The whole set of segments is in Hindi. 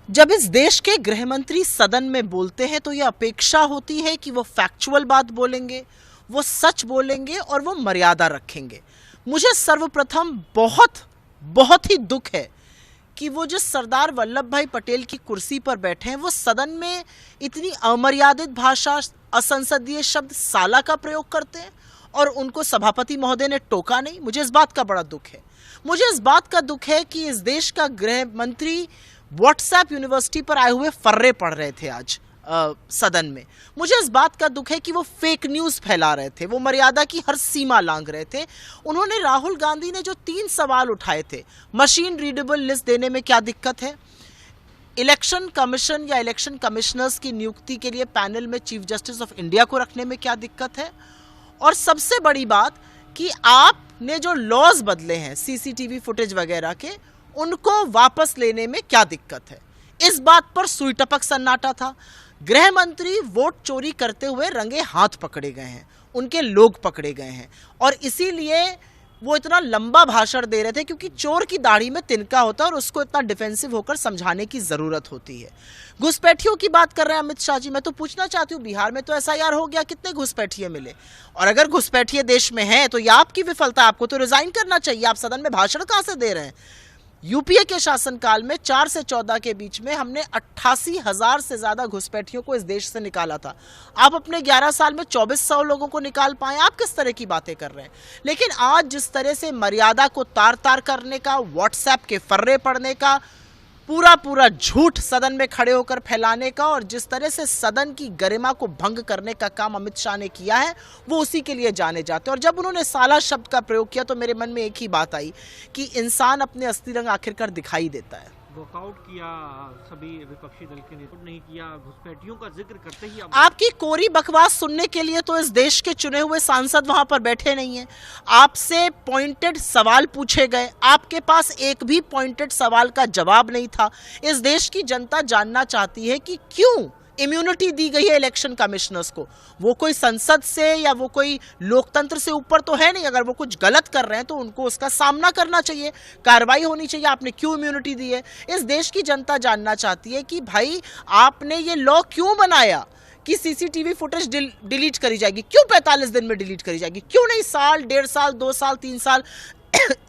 जब इस देश के गृह मंत्री सदन में बोलते हैं तो यह अपेक्षा होती है कि वो फैक्चुअल बात बोलेंगे, वो सच बोलेंगे और वो मर्यादा रखेंगे। मुझे सर्वप्रथम बहुत ही दुख है कि वो जो सरदार वल्लभ भाई पटेल की कुर्सी पर बैठे हैं वो सदन में इतनी अमर्यादित भाषा, असंसदीय शब्द साला का प्रयोग करते हैं और उनको सभापति महोदय ने टोका नहीं। मुझे इस बात का बड़ा दुख है। मुझे इस बात का दुख है कि इस देश का गृह मंत्री व्हाट्सएप यूनिवर्सिटी पर आए हुए फर्रे पढ़ रहे थे आज सदन में। मुझे इस बात का दुख है कि वो फेक न्यूज़ फैला रहे थे, वो मर्यादा की हर सीमा लांघ रहे थे। उन्होंने राहुल गांधी ने जो 3 सवाल उठाए थे, मशीन रीडेबल लिस्ट देने में क्या दिक्कत है, इलेक्शन कमीशन या इलेक्शन कमिश्नर्स की नियुक्ति के लिए पैनल में चीफ जस्टिस ऑफ इंडिया को रखने में क्या दिक्कत है, और सबसे बड़ी बात कि आपने जो लॉज बदले हैं सीसीटीवी फुटेज वगैरह के, उनको वापस लेने में क्या दिक्कत है। इस बात पर सुई टपक सन्नाटा था। गृह मंत्री वोट चोरी करते हुए रंगे हाथ पकड़े गए हैं, उनके लोग पकड़े गए हैं और इसीलिए वो इतना लंबा भाषण दे रहे थे क्योंकि चोर की दाढ़ी में तिनका होता है और उसको इतना डिफेंसिव होकर समझाने की जरूरत होती है। घुसपैठियों की बात कर रहे हैं अमित शाह जी। मैं तो पूछना चाहती हूँ, बिहार में तो एसआईआर हो गया, कितने घुसपैठिए मिले? और अगर घुसपैठिए देश में हैं तो यह आपकी विफलता, आपको तो रिजाइन करना चाहिए। आप सदन में भाषण कहां से दे रहे हैं? यूपीए के शासनकाल में 4 से 14 के बीच में हमने 88,000 से ज्यादा घुसपैठियों को इस देश से निकाला था। आप अपने 11 साल में 2400 लोगों को निकाल पाए। आप किस तरह की बातें कर रहे हैं? लेकिन आज जिस तरह से मर्यादा को तार तार करने का, व्हाट्सएप के फर्रे पढ़ने का, पूरा झूठ सदन में खड़े होकर फैलाने का और जिस तरह से सदन की गरिमा को भंग करने का काम अमित शाह ने किया है, वो उसी के लिए जाने जाते हैं। और जब उन्होंने साला शब्द का प्रयोग किया तो मेरे मन में एक ही बात आई कि इंसान अपने असली रंग आखिरकार दिखाई देता है। वॉकआउट किया, सभी विपक्षी दल के नेता नहीं किया, घुसपैठियों का जिक्र करते ही आपकी कोरी बकवास सुनने के लिए तो इस देश के चुने हुए सांसद वहां पर बैठे नहीं हैं। आपसे पॉइंटेड सवाल पूछे गए, आपके पास एक भी पॉइंटेड सवाल का जवाब नहीं था। इस देश की जनता जानना चाहती है कि क्यों इम्यूनिटी दी गई है इलेक्शन कमिश्नर्स को। वो कोई संसद से या वो कोई लोकतंत्र से ऊपर तो है नहीं। अगर वो कुछ गलत कर रहे हैं तो उनको उसका सामना करना चाहिए, कार्रवाई होनी चाहिए। आपने क्यों इम्यूनिटी दी है? इस देश की जनता जानना चाहती है कि भाई आपने ये लॉ क्यों बनाया कि सीसीटीवी फुटेज डिलीट करी जाएगी? क्यों 45 दिन में डिलीट करी जाएगी? क्यों नहीं साल, 1.5 साल, 2 साल, 3 साल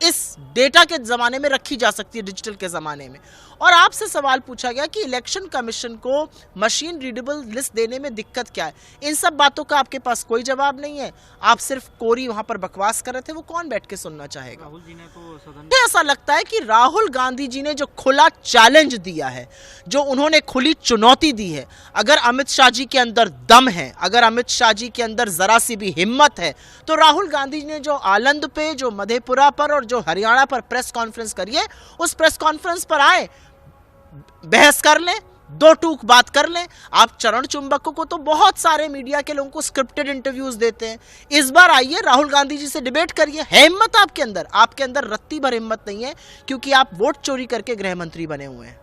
इस डेटा के ज़माने में रखी जा सकती है, डिजिटल के ज़माने में? और आपसे सवाल पूछा गया कि इलेक्शन कमीशन को मशीन रीडेबल लिस्ट देने में दिक्कत क्या है। इन सब बातों का आपके पास कोई जवाब नहीं है। आप सिर्फ कोरी वहां पर बकवास कर रहे थे। वो कौन बैठ के सुनना चाहेगा? राहुल जी ने तो सदन ऐसा लगता है कि राहुल गांधी जी ने जो खुला चैलेंज दिया है, जो उन्होंने खुली चुनौती दी है, अगर अमित शाह जी के अंदर दम है, अगर अमित शाह जी के अंदर जरा सी भी हिम्मत है, तो राहुल गांधी जी ने जो आलंद पे, जो मधेपुरा पर और जो हरियाणा पर प्रेस कॉन्फ्रेंस करी है, उस प्रेस कॉन्फ्रेंस पर आए, बहस कर लें, 2 टूक बात कर लें। आप चरण चुंबकों को तो बहुत सारे मीडिया के लोगों को स्क्रिप्टेड इंटरव्यूज देते हैं। इस बार आइए राहुल गांधी जी से डिबेट करिए। है हिम्मत आपके अंदर? आपके अंदर रत्ती भर हिम्मत नहीं है क्योंकि आप वोट चोरी करके गृह मंत्री बने हुए हैं।